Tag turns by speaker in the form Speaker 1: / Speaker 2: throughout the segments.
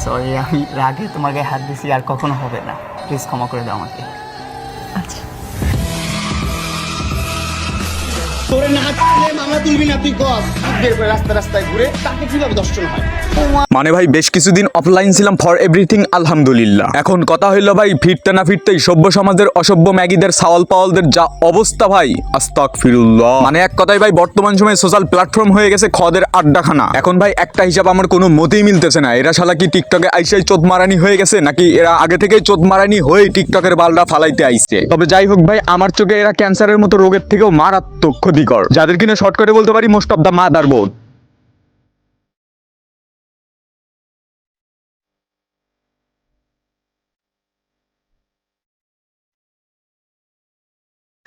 Speaker 1: Sorry, আমি রাগে তোমার গায়ে হাত দিছি, আর কখনো হবে না। প্লিজ ক্ষমা করে দাও আমাকে।
Speaker 2: আচ্ছা
Speaker 3: তোরে না তুললে মামলা তুলবি না, তুই কস বের করে রাস্তায় ঘুরে তাকে কিভাবে দর্শন হয়।
Speaker 4: মানে ভাই বেশ কিছুদিন অফলাইন ছিলাম ফর এভরিথিং আলহামদুলিল্লাহ। এখন কথা হইলো ভাই ফিরতে না ফিরতেই সভ্য সমাজের অসভ্য ম্যাগিদের সাওয়াল পাওয়ালদের যা অবস্থা ভাই, আস্তাগফিরুল্লাহ। মানে এক কথায় ভাই বর্তমান সময়ে সোশ্যাল প্ল্যাটফর্ম হয়ে গেছে খদের আড্ডাখানা। এখন ভাই একটা হিসাব আমার কোনো মতেই মিলতেছে না, এরা শালা কি টিকটকে আইসাই চোদ মারানি হয়ে গেছে, নাকি এরা আগে থেকেই চোদ মারানি হয়ে টিকটকের বালটা ফালাইতে আইছে। তবে যাই হোক ভাই, আমার চোখে এরা ক্যান্সারের মতো রোগের থেকেও মারাত্মক ক্ষতিকর, যাদের কিনা শর্টকাটে বলতে পারি most of the mother board.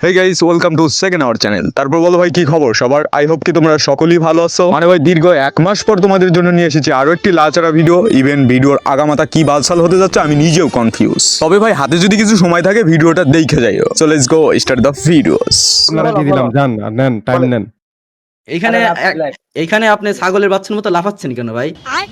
Speaker 4: Hey guys, welcome to second our channel. তারপর বলো ভাই কি খবর সবার? আই হোপ কি তোমরা সকলেই ভালো আছো। মানে ভাই দীর্ঘ 1 মাস পর তোমাদের জন্য নিয়ে এসেছি আরো একটি লালচারা ভিডিও। ইভেন ভিডিওর আগামাতা কি বালসাল হতে যাচ্ছে আমি নিজেও কনফিউজ। তবে ভাই হাতে যদি কিছু সময় থাকে ভিডিওটা দেখে যাইও। So let's go start the videos.
Speaker 5: আপনারা দিয়ে দিলাম, যান আর নেন, টাইম নেন।
Speaker 6: এইখানে আপনি ছাগলের বাচ্চার মতো লাফাচ্ছেন কেন ভাই?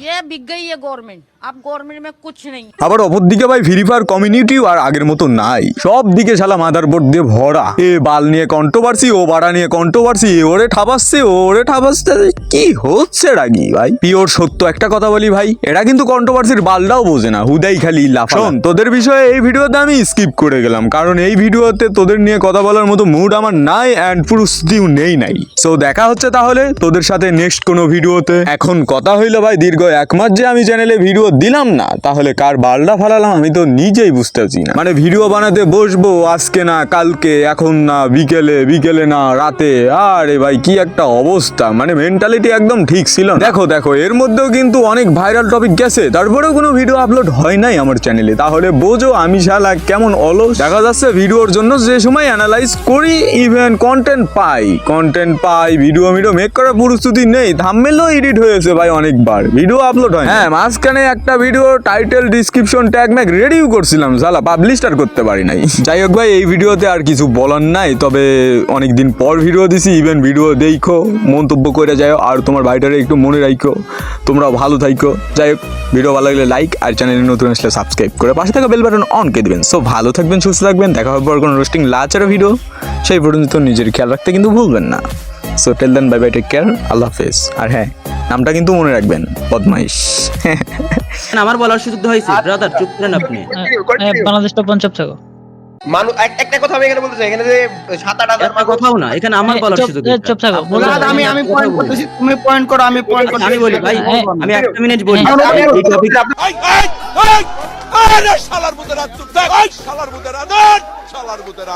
Speaker 7: ये बिक गई है गवर्नमेंट, अब गवर्नमेंट में कुछ नहीं।
Speaker 4: আবার অপরদিকে ভাই ফ্রি ফায়ার কমিউনিটিও আর আগের মতো নাই, সব দিকে শালা মাদারবোর্ড দিয়ে ভরা। এ বাল নিয়ে কন্ট্রোভার্সি, ও বাড়া নিয়ে কন্ট্রোভার্সি, ওরে ঠাপাচ্ছে ওরে ঠাপাচ্ছে, কি হচ্ছে রাগি ভাই। পিওর সত্য একটা কথা বলি ভাই, এরা কিন্তু কন্ট্রোভার্সির বালটাও বোঝে না, হুদাই খালি লাফা। শোন, তোদের বিষয়ে এই ভিডিওতে আমি স্কিপ করে গেলাম, কারণ এই ভিডিওতে তোদের নিয়ে কথা বলার মতো মুড আমার নাই এন্ড পরিস্থিতিও নাই। সো দেখা হচ্ছে তাহলে তোদের সাথে নেক্সট কোনো ভিডিওতে। এখন কথা হইলো ভাই দীর্ঘ 1 মাস যে আমি চ্যানেলে ভিডিও দিলাম না, তাহলে কার বালটা ফালালাম আমি তো নিজেই বুঝতেছি না। মানে ভিডিও বানাতে বসবো আজকে না কালকে, এখন না বিকেলে না রাতে, আরে ভাই কি একটা অবস্থা। মানে মেন্টালিটি একদম ঠিক ছিল না। দেখো এর মধ্যেও কিন্তু অনেক ভাইরাল টপিক গেছে, তারপরেও কোনো ভিডিও আপলোড হয় নাই আমার চ্যানেলে। তাহলে বোঝো আমি শালা কেমন অলস। দেখা যাচ্ছে ভিডিওর জন্য যে সময় অ্যানালাইজ করি, ইভেন কন্টেন্ট পাই, ভিডিও মেক করার প্রস্তুতি নেই, থাম্বনেলও এডিট হয়েছে ভাই অনেকবার, ভিডিও আপলোড হয়। হ্যাঁ, মাঝখানে একটা ভিডিও টাইটেল ডিসক্রিপশন ট্যাগ ম্যাগ রেডিও করছিলাম, শালা পাবলিশ আর করতে পারি নাই। যাই হোক ভাই, এই ভিডিওতে আর কিছু বলার নাই, তবে অনেকদিন পর ভিডিও দিছি। ইভেন ভিডিও দেখো, মন্তব্য করে যাও, আর তোমার ভাইটারে একটু মনে রাখো, তোমরা ভালো থাকো। যাই হোক, ভিডিও ভালো লাগলে লাইক, আর চ্যানেলে নতুন আসলে সাবস্ক্রাইব করে পাশে থাকা বেল বাটন অন করে দিবেন। সো ভালো থাকবেন, সুস্থ থাকবেন, দেখা হবে পর কোনো রোস্টিং লাচারা ভিডিও। সেই পর্যন্ত নিজের খেয়াল রাখতে কিন্তু ভুলবেন না। সো টেল দেন বাই বাই, টেক কেয়ার, আল্লাহ হাফেজ। আর হ্যাঁ, নামটা কিন্তু মনে রাখবেন, বদমাইশ।
Speaker 6: আমার বলার সুযোগ হয়েছে, ব্রাদার চুপ করেন আপনি।
Speaker 2: বাংলাদেশ টপ 50 টাকা
Speaker 3: মানুষ একটা কথা আমি এখানে বলতে চাই, এখানে যে 7-8
Speaker 6: একটা কথাও না, এখানে আমার বলার সুযোগ নেই।
Speaker 2: চুপ থাকো।
Speaker 1: আমি পয়েন্ট করতেছি, তুমি পয়েন্ট করো, আমি পয়েন্ট করতেছি।
Speaker 6: আমি বলি ভাই, আমি 1 মিনিট বলি। এই টপিক
Speaker 8: শালার মুদেরা,